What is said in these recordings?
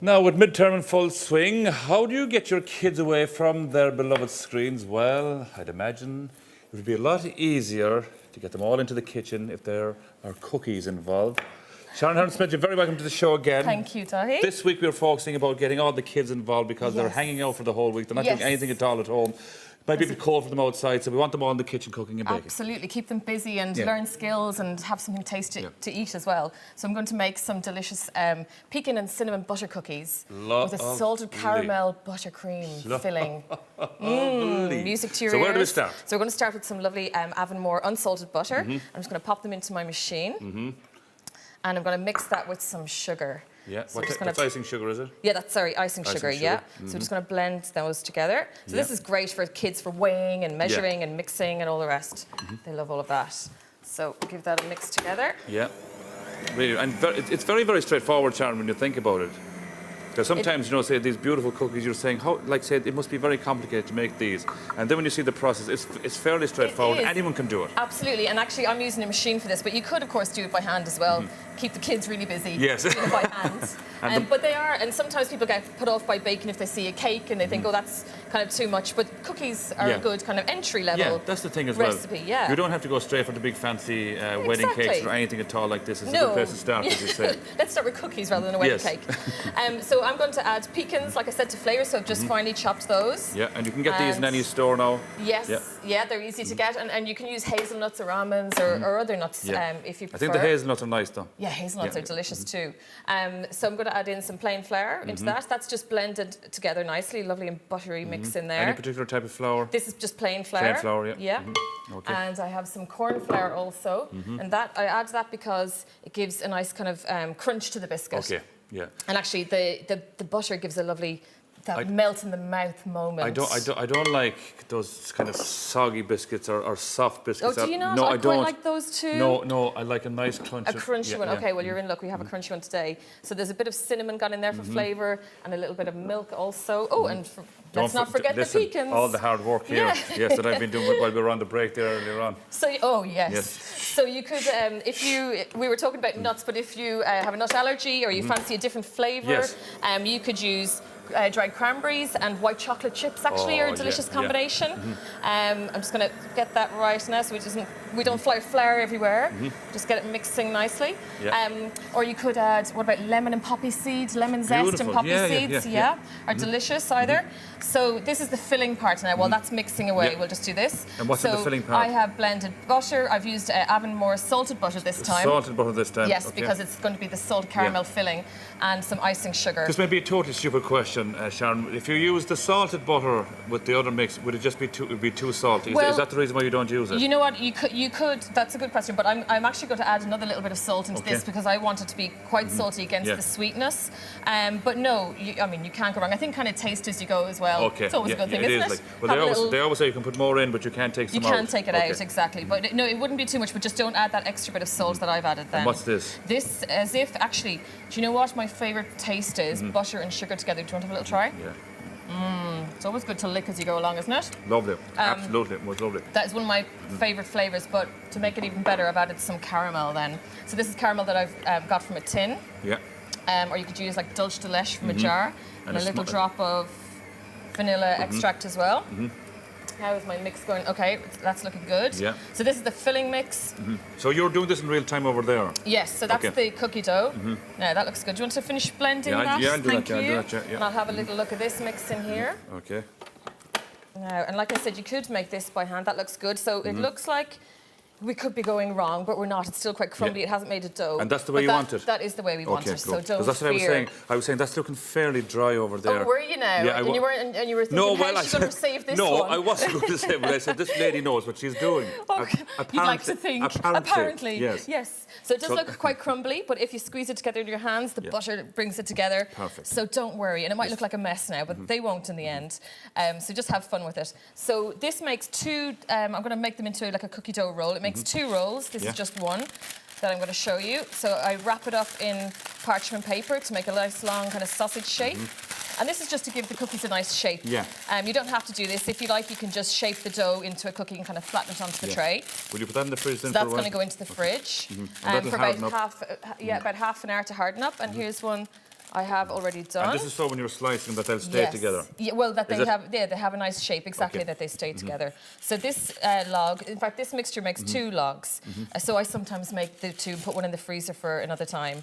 Now, with midterm in full swing, how do you get your kids away from their beloved screens? Well, I'd imagine it would be a lot easier to get them all into the kitchen if there are cookies involved. Sharon Hearn-Smith, you're very welcome to the show again. Thank you, Tahi. This week we're focusing about getting all the kids involved because they're hanging out for the whole week. They're not doing anything at all at home. Might be a bit cold for them outside, so we want them all in the kitchen cooking and baking. Absolutely, keep them busy and learn skills and have something tasty to eat as well. So I'm going to make some delicious pecan and cinnamon butter cookies with a salted caramel buttercream filling. Music to your ears. So where do we start? So we're going to start with some lovely Avonmore unsalted butter. I'm just going to pop them into my machine. And I'm going to mix that with some sugar. Yeah, so what's icing sugar, is it? Yeah, that's, icing sugar, yeah. So we're just going to blend those together. So this is great for kids for weighing and measuring and mixing and all the rest. They love all of that. So give that a mix together. Yeah, really, and it's very, very straightforward, Sharon, when you think about it. Because sometimes, you know, say these beautiful cookies, you're saying, how, like, say, it must be very complicated to make these. And then when you see the process, it's fairly straightforward. Anyone can do it. Absolutely, and actually, I'm using a machine for this, but you could, of course, do it by hand as well. Keep the kids really busy. Yes. Doing it by hand. But they are, and sometimes people get put off by baking if they see a cake and they think, oh, that's kind of too much. But cookies are a good kind of entry level. Yeah, that's the thing as recipe, well. Yeah. You don't have to go straight for the big fancy wedding cakes or anything at all like this. It's a good place to start, as you say. Let's start with cookies rather than a wedding cake. So I'm going to add pecans, like I said, to flavour. So I've just finely chopped those. Yeah, and you can get these in any store now. Yes, yeah, they're easy to get, and you can use hazelnuts or almonds or other nuts if you prefer. I think the hazelnuts are nice though. Yeah, hazelnuts are delicious too. So I'm going to add in some plain flour into that. That's just blended together nicely, lovely and buttery mix in there. Any particular type of flour? This is just plain flour. Plain flour, yeah. Yeah. Okay. And I have some corn flour also, and that I add that because it gives a nice kind of crunch to the biscuit. Okay. Yeah. And actually, the butter gives a lovely melt in the mouth moment. I don't like those kind of soggy biscuits or soft biscuits. Oh, do you not? No, I don't quite like those too. No, I like a nice crunchy. A crunchy one. Okay, well, you're in luck. We have a crunchy one today. So there's a bit of cinnamon gone in there for flavour and a little bit of milk also. Oh, and let's not forget the pecans. All the hard work here, yes, that I've been doing while we were on the break there earlier on. So, yes. So you could, we were talking about nuts, but if you have a nut allergy or you fancy a different flavour, you could use dried cranberries and white chocolate chips actually are a delicious combination. I'm just going to get that right now so we don't fly flour everywhere. Just get it mixing nicely. Or you could add, what about lemon and poppy seeds, lemon zest and poppy seeds, are delicious either. So this is the filling part now. While that's mixing away, we'll just do this. And what's in the filling part? I have blended butter. I've used Avonmore salted butter this time. Salted butter this time? Yes, because it's going to be the salted caramel filling and some icing sugar. This may be a totally stupid question, Sharon. If you use the salted butter with the other mix, would it just be too salty? Well, is that the reason why you don't use it? You know what? You could. That's a good question. But I'm actually going to add another little bit of salt into this because I want it to be quite salty against the sweetness. But no, you can't go wrong. I think kind of taste as you go as well. Okay. It's always a good thing, isn't it? Well, they always say you can put more in, but you can't take some out. You can't take it out, exactly. But no, it wouldn't be too much. But just don't add that extra bit of salt that I've added then. And what's this? This, as if actually, do you know what my favourite taste is? Butter and sugar together. Do you want to have a little try? Yeah. It's always good to lick as you go along, isn't it? Lovely. Absolutely. It was lovely. That is one of my favourite flavours, but to make it even better, I've added some caramel then. So this is caramel that I've got from a tin. Yeah. Or you could use like dulce de leche from a jar and a little drop of vanilla extract as well. How is my mix going? Okay, that's looking good. Yeah. So this is the filling mix. So you're doing this in real time over there? Yes, so that's the cookie dough. Now that looks good. Do you want to finish blending that? Yeah, I'll do Thank that. you. I'll do that, yeah. And I'll have a little look at this mix in here. Okay. Now, and like I said, you could make this by hand. That looks good. So it looks like we could be going wrong, but we're not. It's still quite crumbly. It hasn't made a dough. And that's the way you want it? That is the way we want it. So don't Because that's what fear. I was saying that's looking fairly dry over there. Oh, were you now? Yeah, and you were thinking, how's she going to save this one? No, I wasn't going to say, but I said, this lady knows what she's doing. Okay. You'd like to think. Apparently. Yes. So it does look quite crumbly, but if you squeeze it together in your hands, the butter brings it together. Perfect. So don't worry. And it might look like a mess now, but they won't in the end. So just have fun with it. So this makes two, I'm going to make them into like a cookie dough roll. It makes two rolls. This is just one that I'm going to show you. So I wrap it up in parchment paper to make a nice long kind of sausage shape. And this is just to give the cookies a nice shape. Yeah. You don't have to do this. If you like, you can just shape the dough into a cookie and kind of flatten it onto the tray. Will you put that in the fridge then? So that's going to go into the fridge And for about half an hour to harden up. And here's one I have already done. And this is so when you're slicing that they'll stay together. Yeah, well, that Is they it? have. Yeah, they have a nice shape. Exactly, Okay. that they stay together. So this log, in fact, this mixture makes 2 logs. So I sometimes make the 2, put one in the freezer for another time.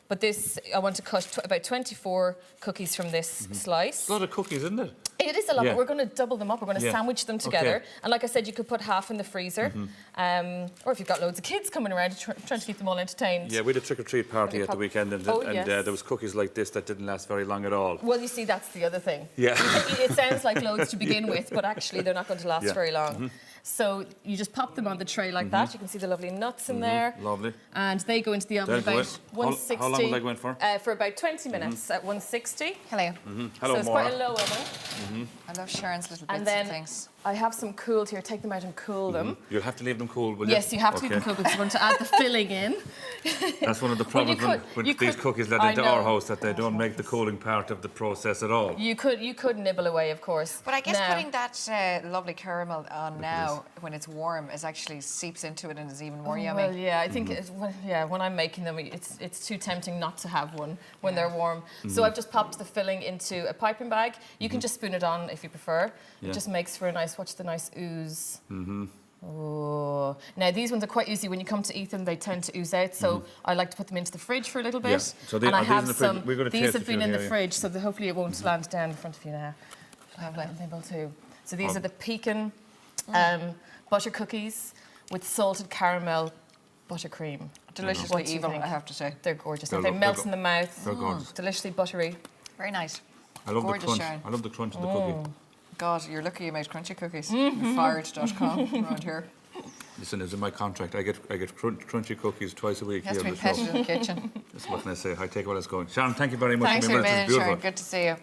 But this, I want to cut about 24 cookies from this slice. It's a lot of cookies, isn't it? It is a lot, Yeah. but we're going to double them up. We're going to Yeah. sandwich them together. Okay. And like I said, you could put half in the freezer. Or if you've got loads of kids coming around, trying to keep them all entertained. Yeah, we had a trick-or-treat party at the weekend, and, Yes. there was cookies like this that didn't last very long at all. Well, you see, that's the other thing. Yeah. It sounds like loads to begin with, but actually they're not going to last Yeah. very long. So you just pop them on the tray like that. You can see the lovely nuts in there. Lovely. And they go into the oven They'll go about in. 160. How long will they go in for? For about 20 minutes at 160. Hello. Hello, So it's Maura. quite a low oven. I love Sharon's little bits And then of things. I have some cooled here. Take them out and cool them. You'll have to leave them cool, will you? Yes, you have to leave them cool because we're going to add the filling in. That's one of the Well, you problems could- with you these could- cookies let I into our know. house, that they don't make the cooling part of the process at all. You could nibble away, of course. But I guess Now- putting that lovely caramel on now, when it's warm, is actually seeps into it and is even more yummy. Well, yeah, I think when I'm making them, it's too tempting not to have one when they're warm. So I've just popped the filling into a piping bag. You can just spoon it on if you prefer. Yeah. It just makes for a nice, watch the nice ooze. Oh, now these ones are quite easy. When you come to eat them, they tend to ooze out. So I like to put them into the fridge for a little bit. Yeah. So and I are these have in the fridge? some. We're gonna These taste have a few been in the here, yeah. fridge, so hopefully it won't land down in front of you now. Lovely, nibble too. So these are the Pecan butter cookies with salted caramel buttercream. Deliciously What do you evil, think? I have to say. They're gorgeous. They're They lo- melt they're in the mouth. They're gorgeous. Deliciously buttery. Very nice. I love Gorgeous, the crunch. Sharon. I love the crunch of the cookie. God, you're lucky you made crunchy cookies. Fired.com around here. Listen, it's in my contract. I get crunchy cookies twice a week He has here to on be the show. petted in the kitchen. That's what can I say? I take what it's going. Sharon, thank you very much. Thanks for for being with us. a It's minute, beautiful. Sharon. Good to see you.